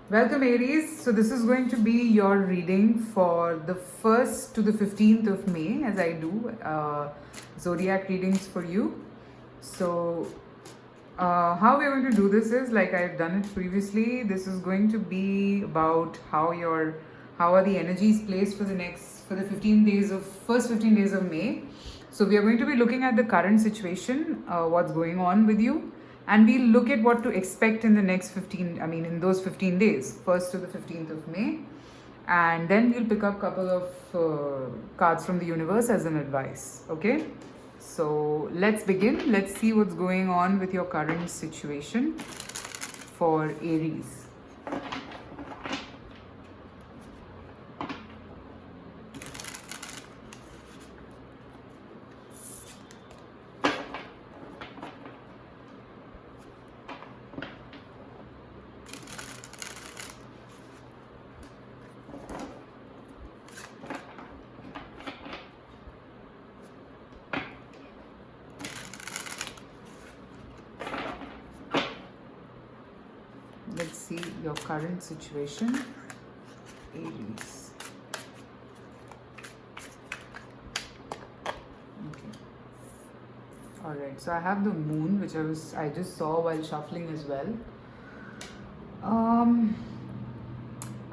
Welcome, Aries. So, this is going to be your reading for the 1st to the 15th of May, as I do zodiac readings for you. So, how we're going to do this is like I've done it previously. This is going to be about how are the energies placed for the 15 days of first 15 days of May. So we are going to be looking at the current situation, what's going on with you, and we'll look at what to expect in the next 15, in those 15 days, 1st to the 15th of May. And then we'll pick up a couple of cards from the universe as an advice. Okay? So let's begin. Let's see what's going on with your current situation for Aries. Let's see your current situation, Aries. Okay. All right. So I have the moon, which I just saw while shuffling as well.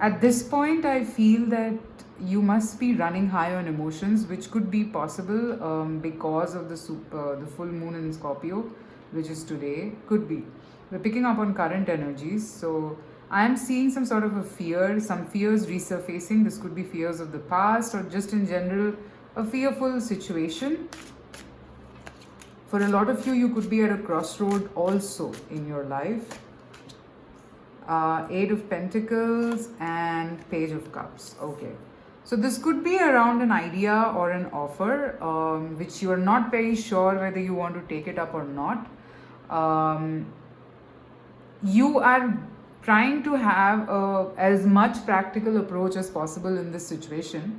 At this point, I feel that you must be running high on emotions, which could be possible because of the full moon in Scorpio, which is today. Could be. We're picking up on current energies, so I am seeing some sort of a fear, some fears resurfacing. This could be fears of the past or just in general a fearful situation. For a lot of you, you could be at a crossroad also in your life. Eight of Pentacles and Page of Cups. Okay. So this could be around an idea or an offer which you are not very sure whether you want to take it up or not. You are trying to have as much practical approach as possible in this situation,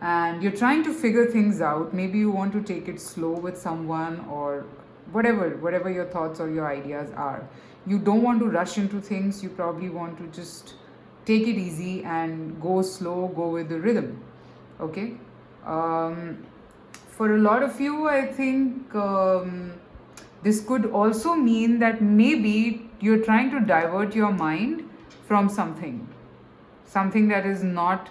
and you're trying to figure things out. Maybe you want to take it slow with someone or whatever your thoughts or your ideas are. You don't want to rush into things. You probably want to just take it easy and go slow, go with the rhythm. Okay. For a lot of you, I think this could also mean that maybe you're trying to divert your mind from something that is not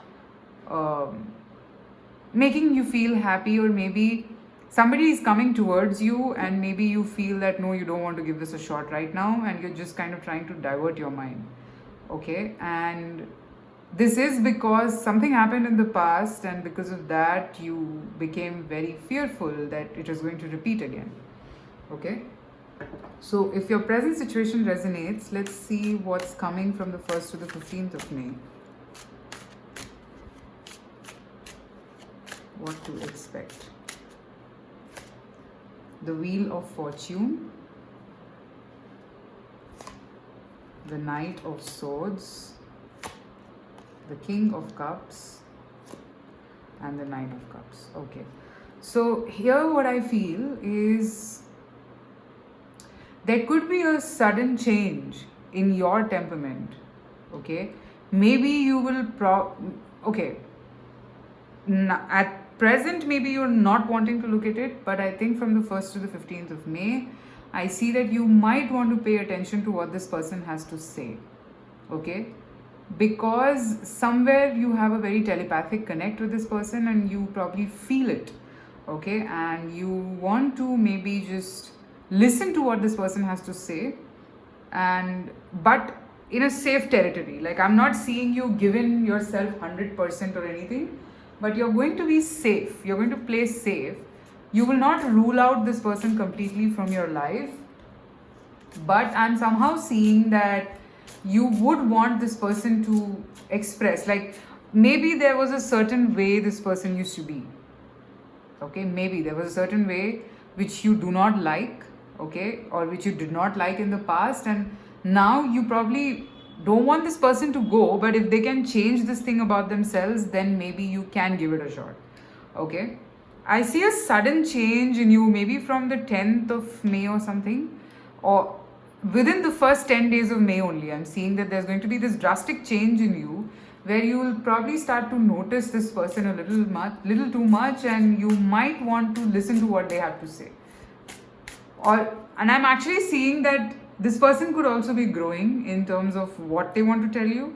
making you feel happy, or maybe somebody is coming towards you and maybe you feel that no, you don't want to give this a shot right now, and you're just kind of trying to divert your mind. Okay. And this is because something happened in the past, and because of that you became very fearful that it is going to repeat again. Okay. So if your present situation resonates, let's see what's coming from the 1st to the 15th of May. What to expect. The Wheel of Fortune, the Knight of Swords, the King of Cups, and the Knight of Cups. Okay. So here what I feel is there could be a sudden change in your temperament. Okay. Maybe you will at present maybe you're not wanting to look at it, but I think from the 1st to the 15th of May, I see that you might want to pay attention to what this person has to say. Okay. Because somewhere you have a very telepathic connect with this person and you probably feel it. Okay. And you want to maybe just listen to what this person has to say, but in a safe territory. Like, I'm not seeing you giving yourself 100% or anything, but you're going to be safe. You're going to play safe. You will not rule out this person completely from your life, but I'm somehow seeing that you would want this person to express, like, maybe there was a certain way this person used to be. Okay, maybe there was a certain way which you do not like, okay, or which you did not like in the past, and now you probably don't want this person to go, but if they can change this thing about themselves, then maybe you can give it a shot. Okay. I see a sudden change in you, maybe from the 10th of May or something, or within the first 10 days of May only, I'm seeing that there's going to be this drastic change in you where you will probably start to notice this person a little too much, and you might want to listen to what they have to say. And I'm actually seeing that this person could also be growing in terms of what they want to tell you.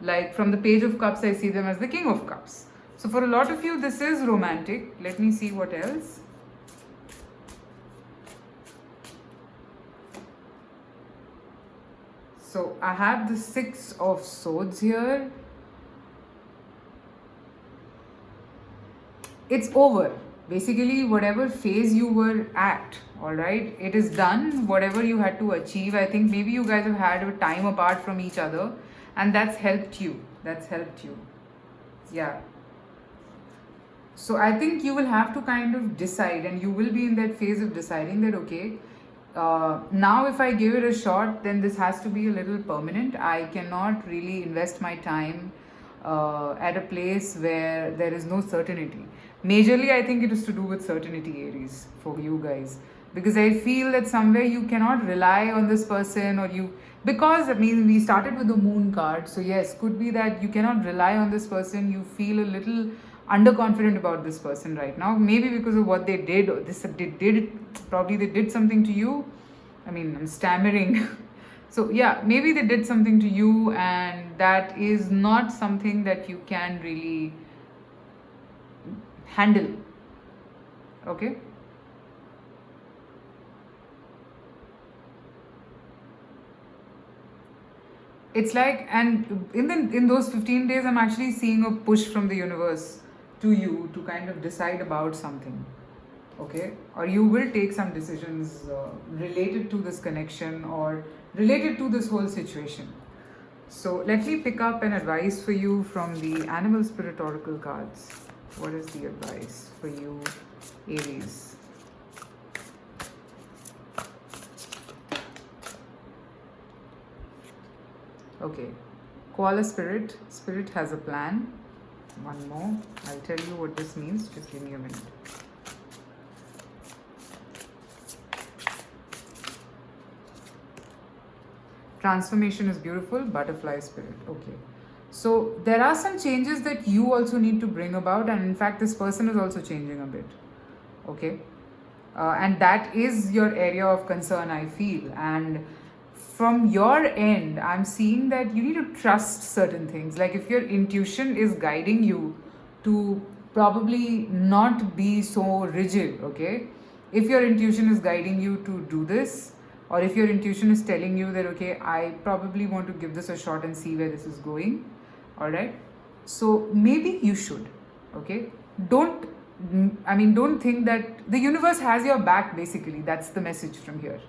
Like from the Page of Cups, I see them as the King of Cups. So for a lot of you, this is romantic. Let me see what else. So I have the Six of Swords here. It's over. Basically, whatever phase you were at, alright, it is done. Whatever you had to achieve, I think maybe you guys have had a time apart from each other, and that's helped you. Yeah. So I think you will have to kind of decide, and you will be in that phase of deciding that, okay, now if I give it a shot, then this has to be a little permanent. I cannot really invest my time at a place where there is no certainty. Majorly, I think it is to do with certainty, Aries, for you guys. Because I feel that somewhere you cannot rely on this person, because I mean, we started with the Moon card. So yes, could be that you cannot rely on this person. You feel a little underconfident about this person right now. Maybe because of what they did. Probably they did something to you. I mean, I'm stammering. So yeah, maybe they did something to you, and that is not something that you can really handle. Okay? It's like, and in those 15 days, I'm actually seeing a push from the universe to you to kind of decide about something. Okay? Or you will take some decisions related to this connection or related to this whole situation. So let me pick up an advice for you from the Animal Spirit Oracle cards. What is the advice for you, Aries? Okay, Koala Spirit. Spirit has a plan. One more. I'll tell you what this means. Just give me a minute. Transformation is beautiful. Butterfly Spirit. Okay. So there are some changes that you also need to bring about, and in fact, this person is also changing a bit. Okay. And that is your area of concern, I feel. And from your end, I'm seeing that you need to trust certain things. Like if your intuition is guiding you to probably not be so rigid, okay? If your intuition is guiding you to do this, or if your intuition is telling you that, okay, I probably want to give this a shot and see where this is going, all right? So maybe you should, okay? Don't think that the universe has your back, basically. That's the message from here,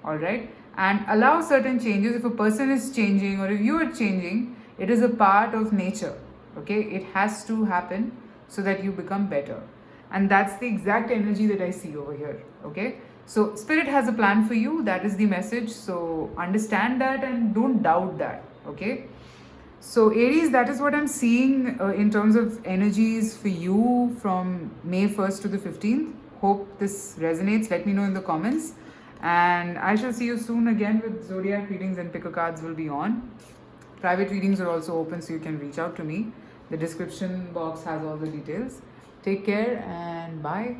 all right? And allow certain changes. If a person is changing or if you are changing, it is a part of nature, okay? It has to happen so that you become better. And that's the exact energy that I see over here, okay? So Spirit has a plan for you. That is the message. So understand that and don't doubt that, okay? So Aries, that is what I'm seeing in terms of energies for you from May 1st to the 15th. Hope this resonates. Let me know in the comments. And I shall see you soon again with zodiac readings, and picker cards will be on. Private readings are also open, so you can reach out to me. The description box has all the details. Take care and bye.